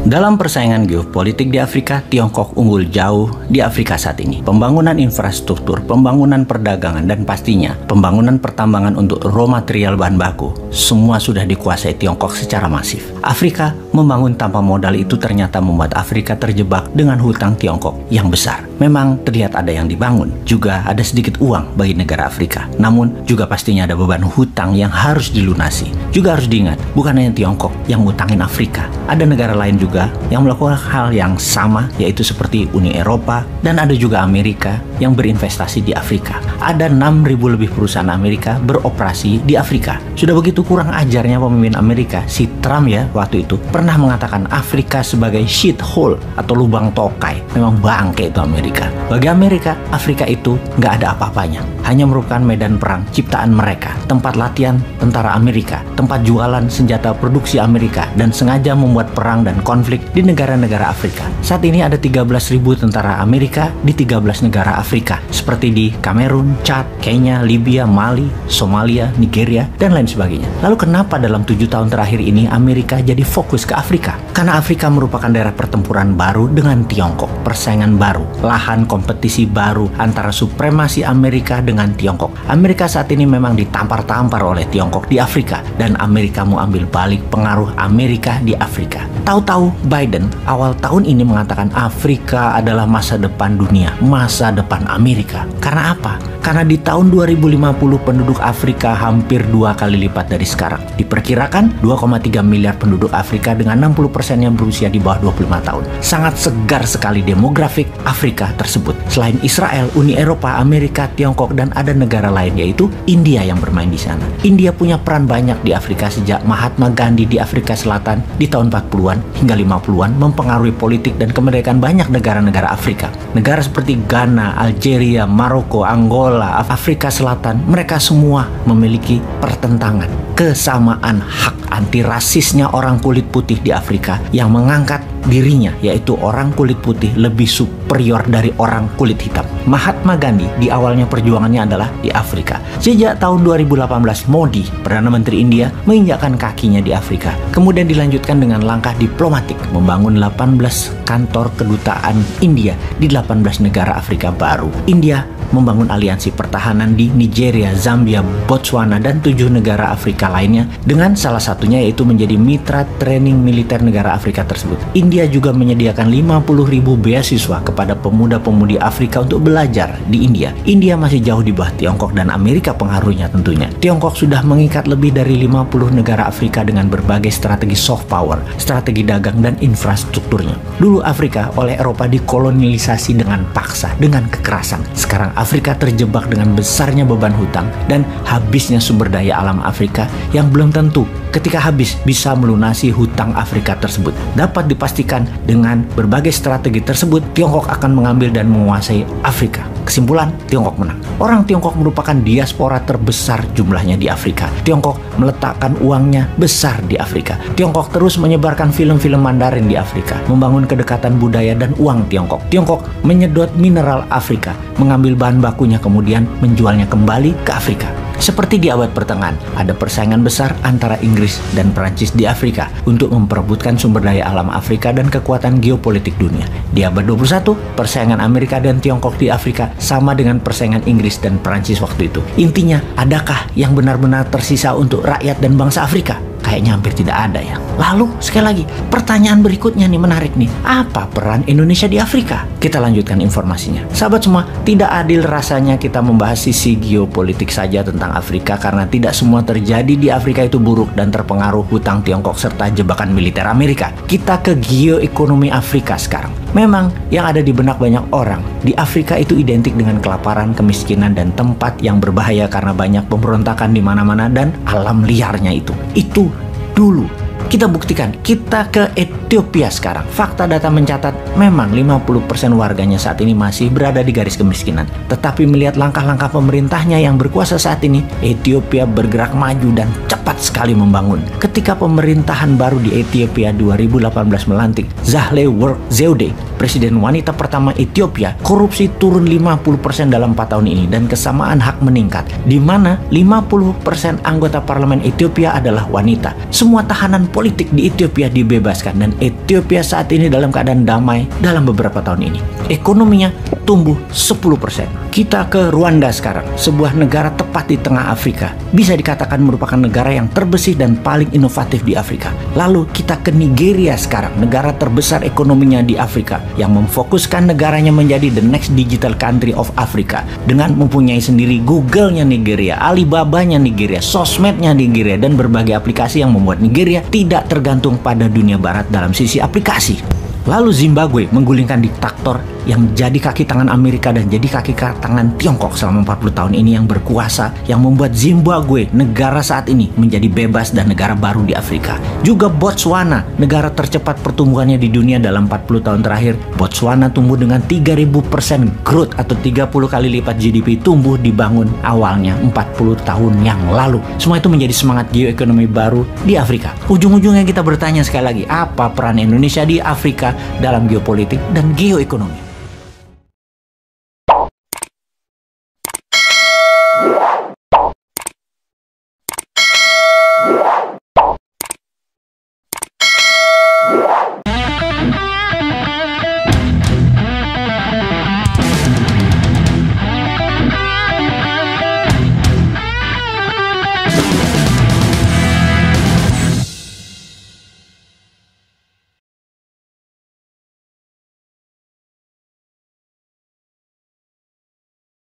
Dalam persaingan geopolitik di Afrika, Tiongkok unggul jauh di Afrika saat ini. Pembangunan infrastruktur, pembangunan perdagangan, dan pastinya pembangunan pertambangan untuk raw material bahan baku, semua sudah dikuasai Tiongkok secara masif. Afrika membangun tanpa modal itu ternyata membuat Afrika terjebak dengan hutang Tiongkok yang besar. Memang terlihat ada yang dibangun, juga ada sedikit uang bagi negara Afrika. Namun juga pastinya ada beban hutang yang harus dilunasi. Juga harus diingat, bukan hanya Tiongkok yang ngutangin Afrika. Ada negara lain juga yang melakukan hal yang sama, yaitu seperti Uni Eropa, dan ada juga Amerika yang berinvestasi di Afrika. Ada 6.000 lebih perusahaan Amerika beroperasi di Afrika. Sudah begitu kurang ajarnya pemimpin Amerika, si Trump ya, waktu itu pernah mengatakan Afrika sebagai shithole atau lubang tokai. Memang bangke itu Amerika. Bagi Amerika, Afrika itu nggak ada apa-apanya. Hanya merupakan medan perang ciptaan mereka, tempat latihan tentara Amerika, tempat jualan senjata produksi Amerika, dan sengaja membuat perang dan konflik di negara-negara Afrika. Saat ini ada 13.000 tentara Amerika di 13 negara Afrika, seperti di Kamerun, Chad, Kenya, Libya, Mali, Somalia, Nigeria, dan lain sebagainya. Lalu kenapa dalam 7 tahun terakhir ini Amerika jadi fokus ke Afrika? Karena Afrika merupakan daerah pertempuran baru dengan Tiongkok, persaingan baru, lahan kompetisi baru antara supremasi Amerika dengan Tiongkok. Amerika saat ini memang ditampar-tampar oleh Tiongkok di Afrika, dan Amerika mau ambil balik pengaruh Amerika di Afrika. Tahu-tahu Biden awal tahun ini mengatakan Afrika adalah masa depan dunia, masa depan Amerika. Karena apa? Karena di tahun 2050 penduduk Afrika hampir 2 kali lipat dari sekarang. Diperkirakan 2,3 miliar penduduk Afrika dengan 60% yang berusia di bawah 25 tahun. Sangat segar sekali demografik Afrika tersebut. Selain Israel, Uni Eropa, Amerika, Tiongkok, dan ada negara lain yaitu India yang bermain di sana. India punya peran banyak di Afrika sejak Mahatma Gandhi di Afrika Selatan di tahun 40-an hingga 50-an mempengaruhi politik dan kemerdekaan banyak negara-negara Afrika. Negara seperti Ghana, Algeria, Maroko, Angola, Afrika Selatan, mereka semua memiliki pertentangan, kesamaan hak. Anti rasisnya orang kulit putih di Afrika yang mengangkat dirinya, yaitu orang kulit putih lebih superior dari orang kulit hitam. Mahatma Gandhi di awalnya perjuangannya adalah di Afrika. Sejak tahun 2018, Modi, Perdana Menteri India, menginjakkan kakinya di Afrika. Kemudian dilanjutkan dengan langkah diplomatik, membangun 18 kantor kedutaan India di 18 negara Afrika baru. India membangun aliansi pertahanan di Nigeria, Zambia, Botswana, dan 7 negara Afrika lainnya, dengan salah satunya yaitu menjadi mitra training militer negara Afrika tersebut. India juga menyediakan 50.000 beasiswa kepada pemuda-pemudi Afrika untuk belajar di India. India masih jauh di bawah Tiongkok dan Amerika pengaruhnya tentunya. Tiongkok sudah mengikat lebih dari 50 negara Afrika dengan berbagai strategi soft power, strategi dagang, dan infrastrukturnya. Dulu Afrika oleh Eropa dikolonialisasi dengan paksa, dengan kekerasan. Sekarang Afrika terjebak dengan besarnya beban hutang dan habisnya sumber daya alam Afrika yang belum tentu ketika habis bisa melunasi hutang Afrika tersebut. Dapat dipastikan dengan berbagai strategi tersebut, Tiongkok akan mengambil dan menguasai Afrika. Kesimpulan, Tiongkok menang. Orang Tiongkok merupakan diaspora terbesar jumlahnya di Afrika. Tiongkok meletakkan uangnya besar di Afrika. Tiongkok terus menyebarkan film-film Mandarin di Afrika, membangun kedekatan budaya dan uang Tiongkok. Tiongkok menyedot mineral Afrika, mengambil bahan bakunya kemudian menjualnya kembali ke Afrika. Seperti di abad pertengahan, ada persaingan besar antara Inggris dan Perancis di Afrika untuk memperebutkan sumber daya alam Afrika dan kekuatan geopolitik dunia. Di abad 21, persaingan Amerika dan Tiongkok di Afrika sama dengan persaingan Inggris dan Perancis waktu itu. Intinya, adakah yang benar-benar tersisa untuk rakyat dan bangsa Afrika? Kayaknya hampir tidak ada ya. Lalu, sekali lagi, pertanyaan berikutnya nih menarik nih. Apa peran Indonesia di Afrika? Kita lanjutkan informasinya. Sahabat semua, tidak adil rasanya kita membahas sisi geopolitik saja tentang Afrika karena tidak semua terjadi di Afrika itu buruk dan terpengaruh hutang Tiongkok serta jebakan militer Amerika. Kita ke geoekonomi Afrika sekarang. Memang yang ada di benak banyak orang, di Afrika itu identik dengan kelaparan, kemiskinan, dan tempat yang berbahaya karena banyak pemberontakan di mana-mana dan alam liarnya itu. Itu dulu. Kita buktikan, kita ke Ethiopia sekarang. Fakta data mencatat memang 50% warganya saat ini masih berada di garis kemiskinan. Tetapi melihat langkah-langkah pemerintahnya yang berkuasa saat ini, Ethiopia bergerak maju dan cepat sekali membangun. Ketika pemerintahan baru di Ethiopia 2018 melantik Sahle Work Zewde, presiden wanita pertama Ethiopia, korupsi turun 50% dalam 4 tahun ini dan kesamaan hak meningkat, di mana 50% anggota parlemen Ethiopia adalah wanita. Semua tahanan politik di Ethiopia dibebaskan dan Ethiopia saat ini dalam keadaan damai dalam beberapa tahun ini. Ekonominya tumbuh 10%. Kita ke Rwanda sekarang, sebuah negara tepat di tengah Afrika. Bisa dikatakan merupakan negara yang terbersih dan paling inovatif di Afrika. Lalu kita ke Nigeria sekarang, negara terbesar ekonominya di Afrika yang memfokuskan negaranya menjadi the next digital country of Africa dengan mempunyai sendiri Google-nya Nigeria, Alibaba-nya Nigeria, sosmednya Nigeria, dan berbagai aplikasi yang membuat Nigeria tidak tergantung pada dunia barat dalam sisi aplikasi. Lalu Zimbabwe menggulingkan diktator yang jadi kaki tangan Amerika dan jadi kaki tangan Tiongkok selama 40 tahun ini yang berkuasa, yang membuat Zimbabwe negara saat ini menjadi bebas dan negara baru di Afrika. Juga Botswana, negara tercepat pertumbuhannya di dunia dalam 40 tahun terakhir. Botswana tumbuh dengan 3000% growth atau 30 kali lipat GDP tumbuh dibangun awalnya 40 tahun yang lalu. Semua itu menjadi semangat geoekonomi baru di Afrika. Ujung-ujungnya kita bertanya sekali lagi, apa peran Indonesia di Afrika dalam geopolitik dan geoekonomi?